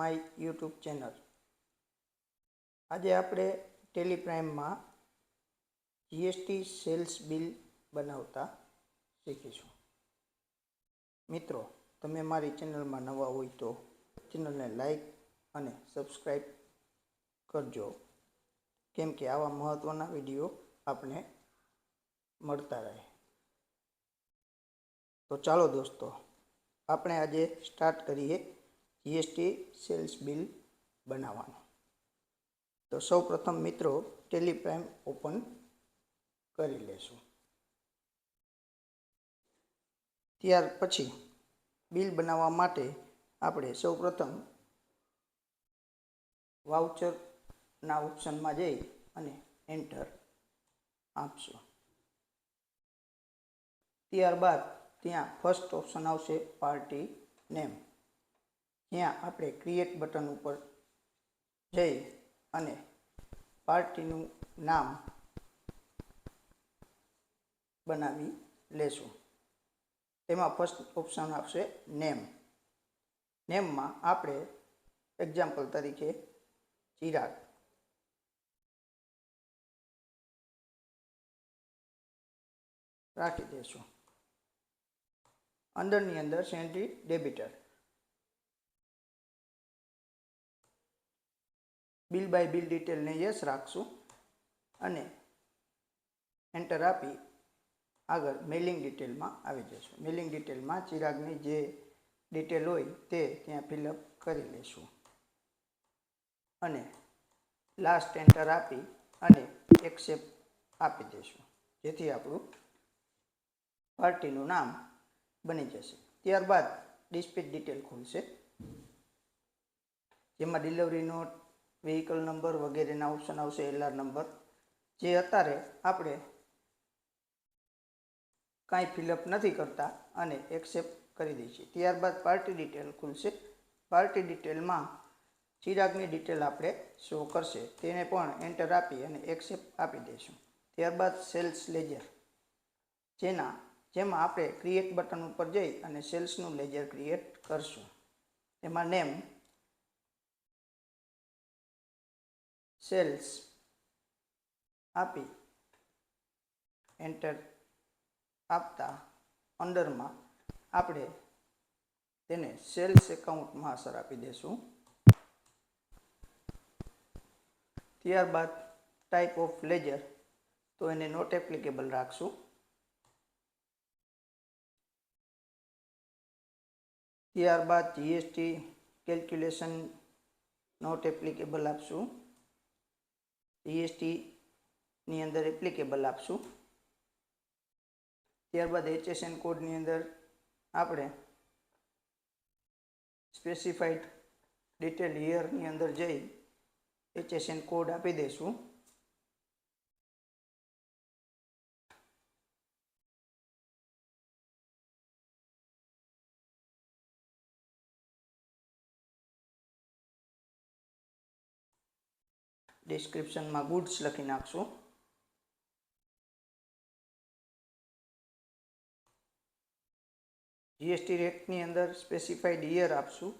My YouTube channel. આજે આપણે ટેલિપ્રાઇમમાં GST cells bill બનાવતા શીખીશું। મિત્રો, તમે મારી ચેનલમાં નવા હોય તો ચેનલને લાઈક અને સબસ્ક્રાઈબ કરજો, કેમ કે આવા મહત્ત્વના વિડીયો આપને મળતા રહે। તો ચાલો દોસ્તો, આપણે આજે સ્ટાર્ટ કરીએ જીએસટી સેલ્સ બિલ બનાવવાનું। તો સૌ પ્રથમ મિત્રો ટેલિપ્રાઇમ ઓપન કરી લેશું। ત્યાર પછી બિલ બનાવવા માટે આપણે સૌ પ્રથમ વાઉચરના ઓપ્શનમાં જઈ અને એન્ટર આપશું। ત્યારબાદ ત્યાં ફર્સ્ટ ઓપ્શન આવશે પાર્ટી નેમ, ત્યાં આપણે ક્રિએટ બટન ઉપર જઈ અને પાર્ટીનું નામ બનાવી લેશું। તેમાં ફર્સ્ટ ઓપ્શન આવશે નેમ। નેમમાં આપણે એક્ઝામ્પલ તરીકે ચિરાગ રાખી દઈશું। અંદરની અંદર sundry debtor, bill by bill ડિટેલને યસ રાખશું અને એન્ટર આપી આગળ મેલિંગ ડિટેલમાં આવી જશું। મેલિંગ ડિટેલમાં ચિરાગની જે ડિટેલ હોય તે ત્યાં ફિલઅપ કરી લઈશું અને લાસ્ટ એન્ટર આપી અને એક્સેપ્ટ આપી દઈશું, જેથી આપણું પાર્ટીનું નામ બની જશે। ત્યારબાદ ડિસ્પેચ ડિટેલ ખુલશે, જેમાં ડિલિવરી નોટ, વ્હીકલ નંબર વગેરેના ઓપ્શન આવશે। એલઆર નંબર જે અત્યારે આપણે કાંઈ ફિલઅપ નથી કરતા અને એક્સેપ્ટ કરી દઈશું। ત્યારબાદ પાર્ટી ડિટેલ ખુલશે। પાર્ટી ડિટેલમાં ચિરાગની ડિટેલ આપણે શો કરશે, તેને પણ એન્ટર આપી અને એક્સેપ્ટ આપી દઈશું। ત્યારબાદ સેલ્સ લેજર, જેમાં આપણે ક્રિએટ બટન ઉપર જઈ અને સેલ્સનું લેજર ક્રિએટ કરશું। તેમાં નેમ સેલ્સ આપી એન્ટર આપતા અંડરમાં આપણે તેને સેલ્સ એકાઉન્ટમાં અસર આપી દઈશું। ત્યારબાદ ટાઈપ ઓફ લેજર, તો એને નોટ એપ્લિકેબલ રાખશું। ત્યારબાદ જીએસટી કેલ્ક્યુલેશન નોટ એપ્લિકેબલ આપશું, જીએસટીની અંદર એપ્લિકેબલ આપશું। ત્યારબાદ HSN કોડની અંદર આપણે સ્પેસિફાઈડ ડિટેલ યરની અંદર જઈ HSN કોડ આપી દઈશું। ડિસ્ક્રિપ્શનમાં ગુડ્સ લખી નાખશું। જીએસટી રેટની અંદર સ્પેસિફાઈડ યર આપશું।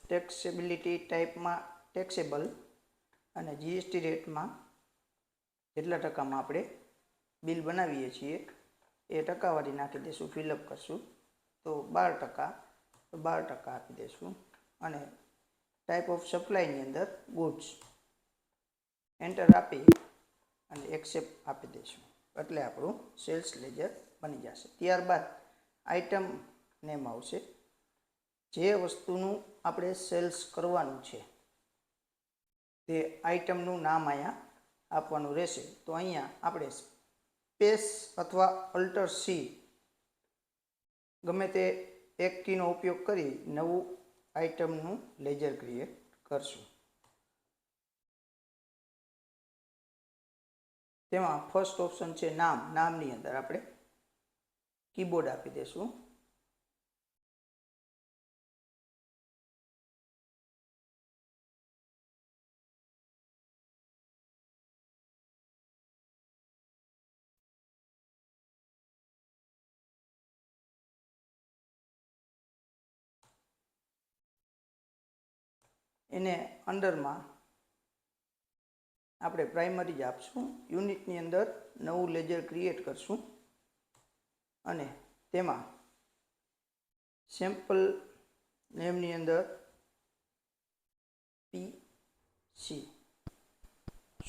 ટેક્સેબિલિટી ટાઈપમાં ટેક્સેબલ અને જીએસટી રેટમાં જેટલા ટકામાં આપણે બિલ બનાવીએ છીએ એ ટકાવારી નાખી દઈશું, ફિલઅપ કરશું। તો 12%, તો 12% આપી દઈશું અને ટાઈપ ઓફ સપ્લાયની અંદર ગુડ્સ એન્ટર આપી અને એક્સેપ્ટ આપી દઈશું, એટલે આપણું સેલ્સ લેજર બની જશે। ત્યારબાદ આઇટમ નેમ આવશે, જે વસ્તુનું આપણે સેલ્સ કરવાનું છે તે આઇટમનું નામ અહીંયા આપવાનું રહેશે। તો અહીંયા આપણે સ્પેસ અથવા અલ્ટર સી ગમે તે એક કીનો ઉપયોગ કરી નવું આઇટમનું લેજર ક્રિએટ કરશું। તેમાં ફર્સ્ટ ઓપ્શન છે નામ, નામની અંદર આપણે કીબોર્ડ આપી દઈશું। એને અંડરમાં આપણે પ્રાઇમરી જ આપશું. યુનિટની અંદર નવું લેજર ક્રિએટ કરશું અને તેમાં સેમ્પલ નેમની અંદર PC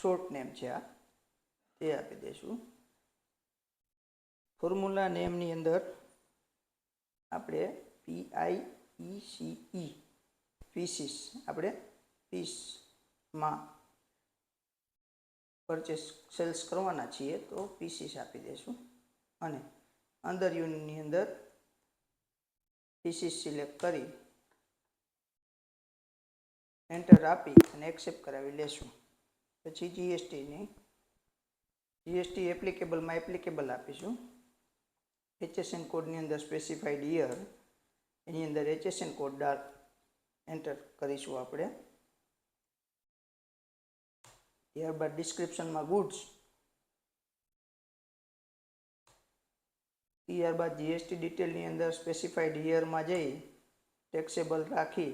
શોર્ટ નેમ છે આ, તે આપી દઈશું. ફોર્મ્યુલા નેમની અંદર આપણે PIECE પીસીસ આપણે પીસમાં પરચેસ સેલ્સ કરવાના છીએ તો પીસીસ આપી દઈશું અને અંદર યુનિટની અંદર પીસીસ સિલેક્ટ કરી એન્ટર આપી અને એક્સેપ્ટ કરાવી લેશું. પછી જીએસટી એપ્લિકેબલમાં એપ્લિકેબલ આપીશું. HSN કોડની અંદર સ્પેસિફાઈડ યર એની અંદર HSN કોડ એન્ટર કરીશું આપણે. ત્યારબાદ ડિસ્ક્રિપ્શનમાં ગુડ્સ, ત્યારબાદ જીએસટી ડિટેલની અંદર સ્પેસિફાઈડ યરમાં જઈ ટેક્સેબલ રાખી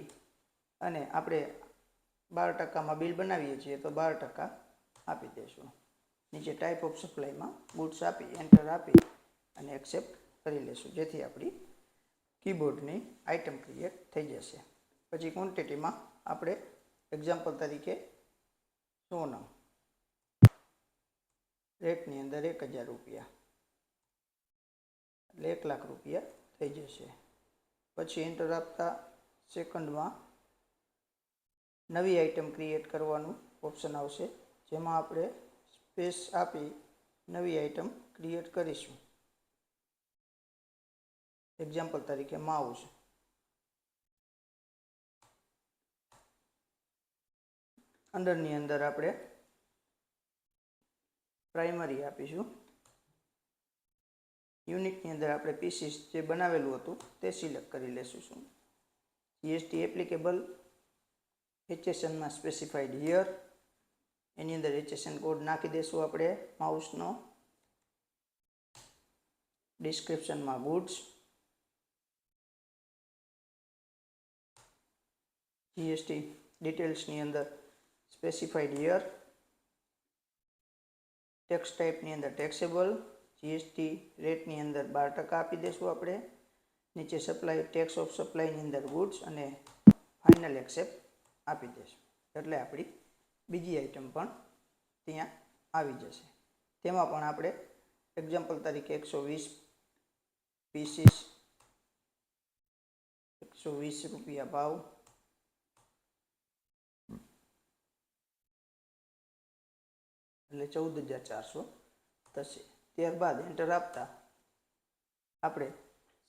અને આપણે 12%માં બિલ બનાવીએ છીએ તો 12% આપી દઈશું. નીચે ટાઈપ ઓફ સપ્લાયમાં ગુડ્સ આપી એન્ટર આપી અને એક્સેપ્ટ કરી લેશું, જેથી આપણી કીબોર્ડની આઇટમ ક્રિએટ થઈ જશે. પછી ક્વોન્ટિટીમાં આપણે એક્ઝામ્પલ તરીકે 100 નંગ, રેટની અંદર 1000 રૂપિયા એટલે 1 લાખ રૂપિયા થઈ જશે. પછી એન્ટર આપતા સેકન્ડમાં નવી આઇટમ ક્રિએટ કરવાનું ઓપ્શન આવશે, જેમાં આપણે સ્પેસ આપી નવી આઇટમ ક્રિએટ કરીશું. એક્ઝામ્પલ તરીકે માઉસ. અંડરની અંદર આપણે પ્રાઇમરી આપીશું. યુનિટની અંદર આપણે પીસીસ જે બનાવેલું હતું તે સિલેક્ટ કરી લેશું. જીએસટી એપ્લિકેબલ, HSNમાં સ્પેસિફાઈડ યર, એની અંદર HSN કોડ નાખી દઈશું આપણે માઉસનો. ડિસ્ક્રિપ્શનમાં ગુડ્સ, જીએસટી ડિટેલ્સની અંદર સ્પેસિફાઈડ યર, ટેક્સ ટાઈપની અંદર ટેક્સેબલ, જીએસટી રેટની અંદર 12% આપી દઈશું આપણે. નીચે સપ્લાય ટેક્સ ઓફ સપ્લાયની અંદર ગુડ્સ અને ફાઇનલ એક્સેપ્ટ આપી દઈશું, એટલે આપણી બીજી આઇટમ પણ ત્યાં આવી જશે. તેમાં પણ આપણે એક્ઝામ્પલ તરીકે 120 પીસીસ, 120 રૂપિયા ભાવ, એટલે 14,400 થશે. ત્યારબાદ એન્ટર આપતા આપણે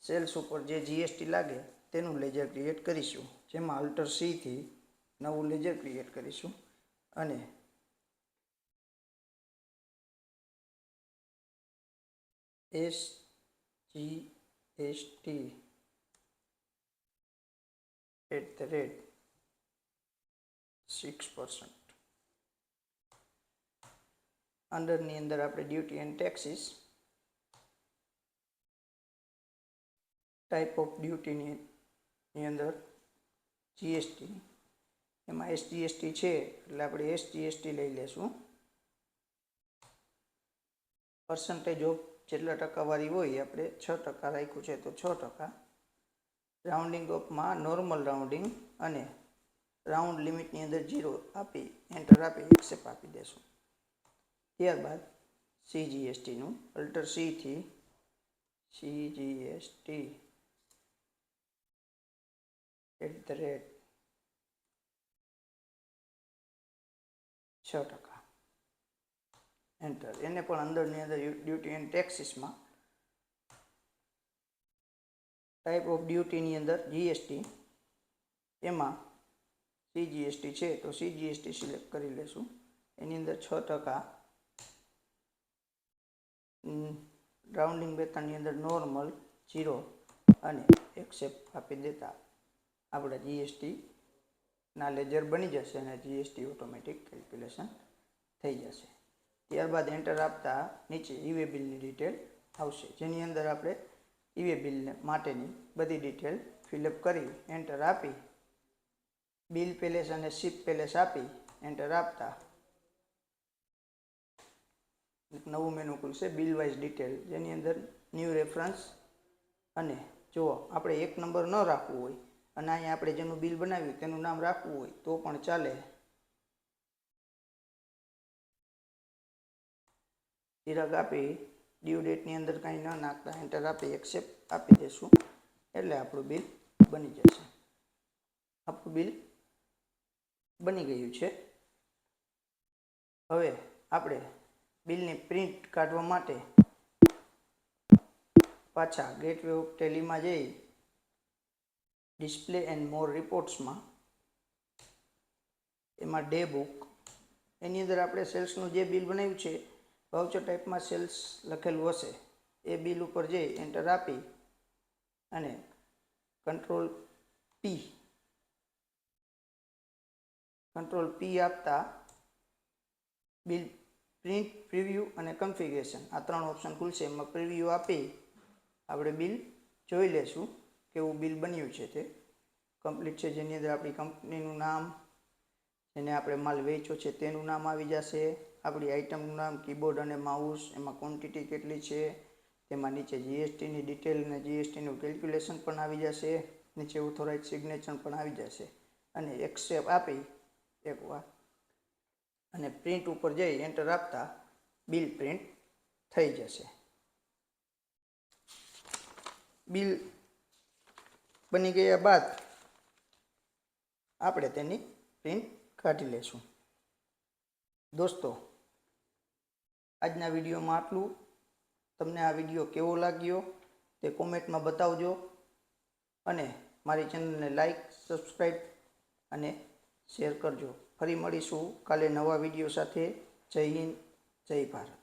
સેલ્સ ઉપર જે જીએસટી લાગે તેનું લેજર ક્રિએટ કરીશું, જેમાં અલ્ટર Cથી નવું લેજર ક્રિએટ કરીશું અને SGST@6%. અંડરની અંદર આપણે duty and taxes, type of ડ્યુટીની અંદર જીએસટી, એમાં SGST છે એટલે આપણે SGST લઈ લેશું. પર્સન્ટેજ ઓફ જેટલા ટકાવારી હોય આપણે 6% રાખ્યું છે તો 6%. રાઉન્ડિંગ ઓફમાં નોર્મલ રાઉન્ડિંગ અને રાઉન્ડ લિમિટની અંદર 0 આપી એન્ટર આપી એક્સેપ્ટ આપી દેશું. ત્યારબાદ CGSTનું અલ્ટર Cથી CGST@6%. એન્ટર. એને પણ અંદરની અંદર ડ્યુટી એન્ડ ટેક્સીસમાં ટાઈપ ઓફ ડ્યુટીની અંદર જીએસટી, એમાં CGST છે તો CGST સિલેક્ટ કરી લેશું. એની અંદર 6%, રાઉન્ડિંગ વેતનની અંદર નોર્મલ 0 અને એક્સેપ્ટ આપી દેતા આપણા જીએસટીના લેજર બની જશે અને જીએસટી ઓટોમેટિક કેલ્ક્યુલેશન થઈ જશે. ત્યારબાદ એન્ટર આપતા નીચે ઈવે બિલની ડિટેલ આવશે, જેની અંદર આપણે ઈવે બિલ માટેની બધી ડિટેલ ફિલઅપ કરી એન્ટર આપી બિલ પેલેસ અને શિપ પેલેસ આપી એન્ટર આપતા એક નવું મેનુ ખુલશે, બિલ વાઇઝ ડિટેલ, જેની અંદર ન્યૂ રેફરન્સ. અને જો આપણે એક નંબર ન રાખવું હોય અને અહીંયા આપણે જેનું બિલ બનાવ્યું તેનું નામ રાખવું હોય તો પણ ચાલે. ચિરાગ આપી ડ્યુ ડેટની અંદર કાંઈ ન નાખતા એન્ટર આપી એક્સેપ્ટ આપી દઈશું એટલે આપણું બિલ બની જશે. આપણું બિલ બની ગયું છે. હવે આપણે બિલની પ્રિન્ટ કાઢવા માટે પાછા ગેટવે ઓફ ટેલીમાં જઈ ડિસ્પ્લે એન્ડ મોર રિપોર્ટ્સમાં એમાં ડે બુક, એની અંદર આપણે સેલ્સનું જે બિલ બનાવ્યું છે વાઉચર ટાઈપમાં સેલ્સ લખેલું હશે એ બિલ ઉપર જઈ એન્ટર આપી અને કંટ્રોલ પી આપતા બિલ પ્રિન્ટ, પ્રિવ્યૂ અને કન્ફિગરેશન આ 3 ઓપ્શન ખુલશે. એમાં પ્રિવ્યૂ આપી આપણે બિલ જોઈ લેશું કેવું બિલ બન્યું છે તે કમ્પ્લીટ છે, જેની અંદર આપણી કંપનીનું નામ, જેને આપણે માલ વેચ્યો છે તેનું નામ આવી જશે, આપણી આઇટમનું નામ, કીબોર્ડ અને માઉસ, એમાં ક્વોન્ટિટી કેટલી છે, તેમાં નીચે જીએસટીની ડિટેલ અને જીએસટીનું કેલ્ક્યુલેશન પણ આવી જશે, નીચે ઓથોરાઇઝ સિગ્નેચર પણ આવી જશે અને એક્સેપ્ટ આપી એકવાર અને પ્રિન્ટ ઉપર જઈ એન્ટર આપતા બિલ પ્રિન્ટ થઈ જશે. બિલ બની ગયા બાદ આપણે તેની પ્રિન્ટ કાઢી લેશું. દોસ્તો, આજના વિડીયોમાં આટલું. તમને આ વિડીયો કેવો લાગ્યો તે કોમેન્ટમાં બતાવજો અને મારી ચેનલને લાઈક, સબસ્ક્રાઈબ અને શેર કરજો. ફરી મળીશું કાલે નવા વિડીયો સાથે. જય હિન્દ, જય ભારત.